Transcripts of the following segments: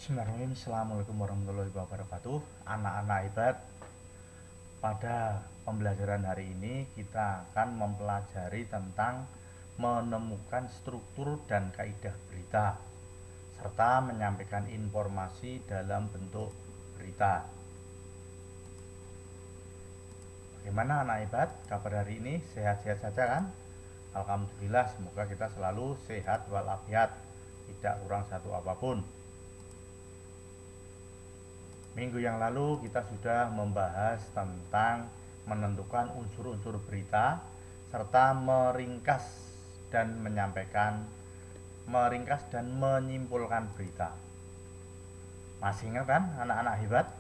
Bismillahirrahmanirrahim. Assalamualaikum warahmatullahi wabarakatuh. Anak-anak hebat, pada pembelajaran hari ini kita akan mempelajari tentang menemukan struktur dan kaidah berita serta menyampaikan informasi dalam bentuk berita. Bagaimana anak hebat? Kabar hari ini sehat-sehat saja kan? Alhamdulillah, semoga kita selalu sehat walafiat, tidak kurang satu apapun. Minggu yang lalu kita sudah membahas tentang menentukan unsur-unsur berita serta meringkas dan menyimpulkan berita. Masih ingat kan anak-anak hebat?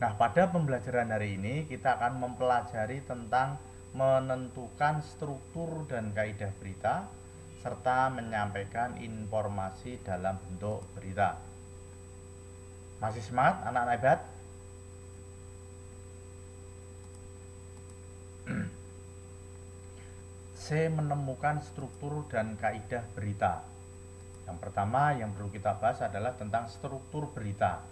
Nah, pada pembelajaran hari ini kita akan mempelajari tentang menentukan struktur dan kaidah berita serta menyampaikan informasi dalam bentuk berita. Masih semangat anak-anak hebat? C. Menemukan struktur dan kaidah berita. Yang pertama yang perlu kita bahas adalah tentang struktur berita.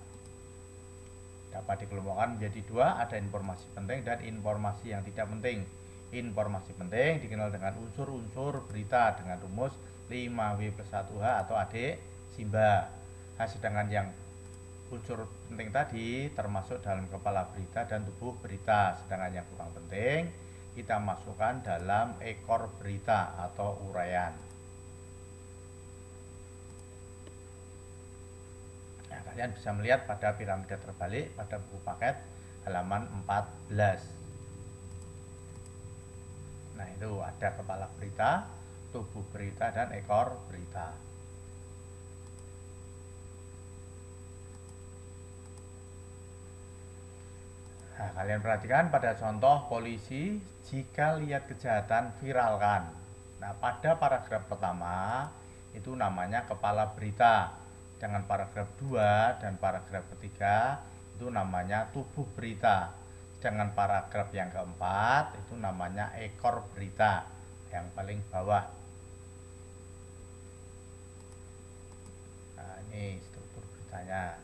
Dapat dikelompokkan menjadi dua, ada informasi penting dan informasi yang tidak penting. Informasi penting dikenal dengan unsur-unsur berita dengan rumus 5W+1H atau adik Simba. Nah, sedangkan yang unsur penting tadi termasuk dalam kepala berita dan tubuh berita, sedangkan yang kurang penting kita masukkan dalam ekor berita atau uraian. Nah, kalian bisa melihat pada piramida terbalik pada buku paket halaman 14. Nah, itu ada kepala berita, tubuh berita, dan ekor berita. Nah, kalian perhatikan pada contoh polisi, jika lihat kejahatan viralkan. Nah, pada paragraf pertama itu namanya kepala berita. Dengan paragraf 2 dan paragraf ketiga itu namanya tubuh berita. Dengan paragraf yang keempat itu namanya ekor berita, yang paling bawah. Nah, ini struktur beritanya.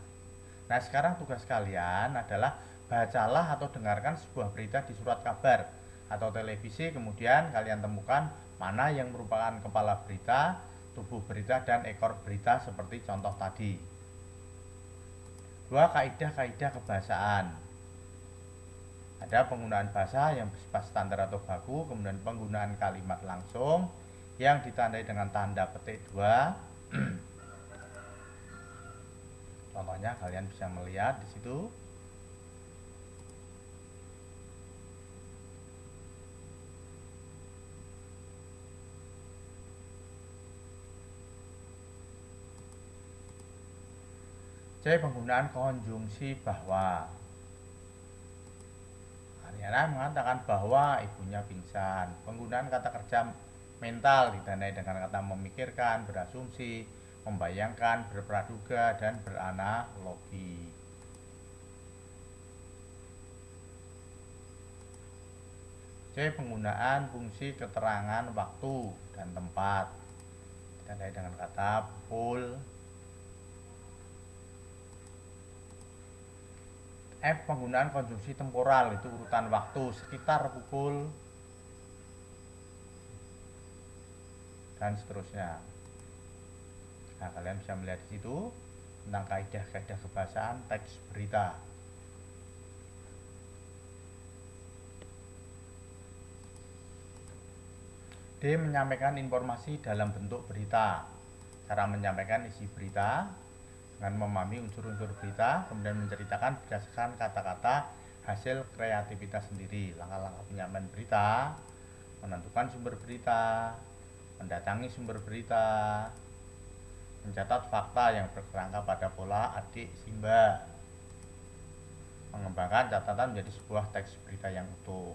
Nah, sekarang tugas kalian adalah bacalah atau dengarkan sebuah berita di surat kabar atau televisi, kemudian kalian temukan mana yang merupakan kepala berita, tubuh berita, dan ekor berita seperti contoh tadi. 2. Kaidah-kaidah kebahasaan. Ada penggunaan bahasa yang bersifat standar atau baku, kemudian penggunaan kalimat langsung yang ditandai dengan tanda petik 2. Contohnya kalian bisa melihat di situ. C. Penggunaan konjungsi bahwa. Ariana mengatakan bahwa ibunya pingsan. Penggunaan kata kerja mental ditandai dengan kata memikirkan, berasumsi, membayangkan, berpraduga, dan beranalogi. C. Penggunaan fungsi keterangan waktu dan tempat ditandai dengan kata pukul. F. Penggunaan konjungsi temporal, itu urutan waktu sekitar pukul dan seterusnya. Nah, kalian bisa melihat di situ tentang kaidah-kaidah kebahasaan teks berita. D. Menyampaikan informasi dalam bentuk berita. Cara menyampaikan isi berita dengan memahami unsur-unsur berita, kemudian menceritakan berdasarkan kata-kata hasil kreativitas sendiri. Langkah-langkah penyampaian berita: menentukan sumber berita, mendatangi sumber berita, mencatat fakta yang berkerangka pada pola adik Simba, mengembangkan catatan menjadi sebuah teks berita yang utuh.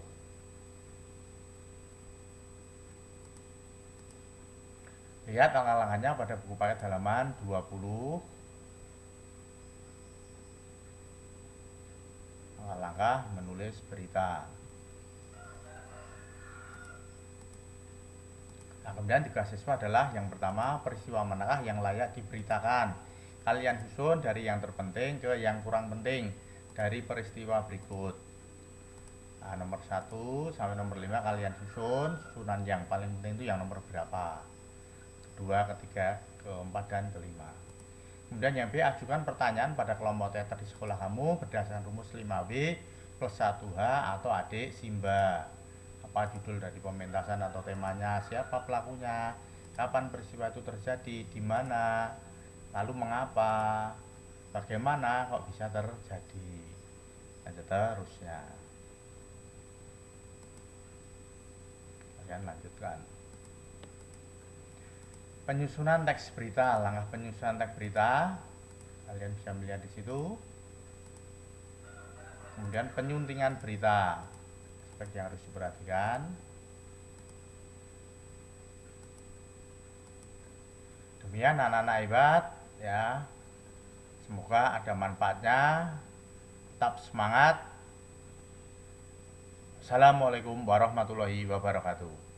Lihat langkah-langkahnya pada buku paket halaman 20. Langkah menulis berita. Nah, kemudian tugas siswa adalah yang pertama, peristiwa manakah yang layak diberitakan. kalian susun dari yang terpenting ke yang kurang penting dari peristiwa berikut. Nah, nomor 1 sampai nomor 5 kalian susunan yang paling penting itu yang nomor berapa, kedua, ketiga, keempat, dan kelima. Kemudian yang B, ajukan pertanyaan pada kelompok teater di sekolah kamu berdasarkan rumus 5W plus 1H atau adik Simba. Apa judul dari pementasan atau temanya, siapa pelakunya, kapan peristiwa itu terjadi, di mana, lalu mengapa, bagaimana kok bisa terjadi, dan seterusnya. Kalian lanjutkan. Penyusunan teks berita, langkah penyusunan teks berita kalian bisa melihat di situ. Kemudian penyuntingan berita, aspek yang harus diperhatikan. Demikian anak-anak hebat ya. Semoga ada manfaatnya. Tetap semangat. Assalamualaikum warahmatullahi wabarakatuh.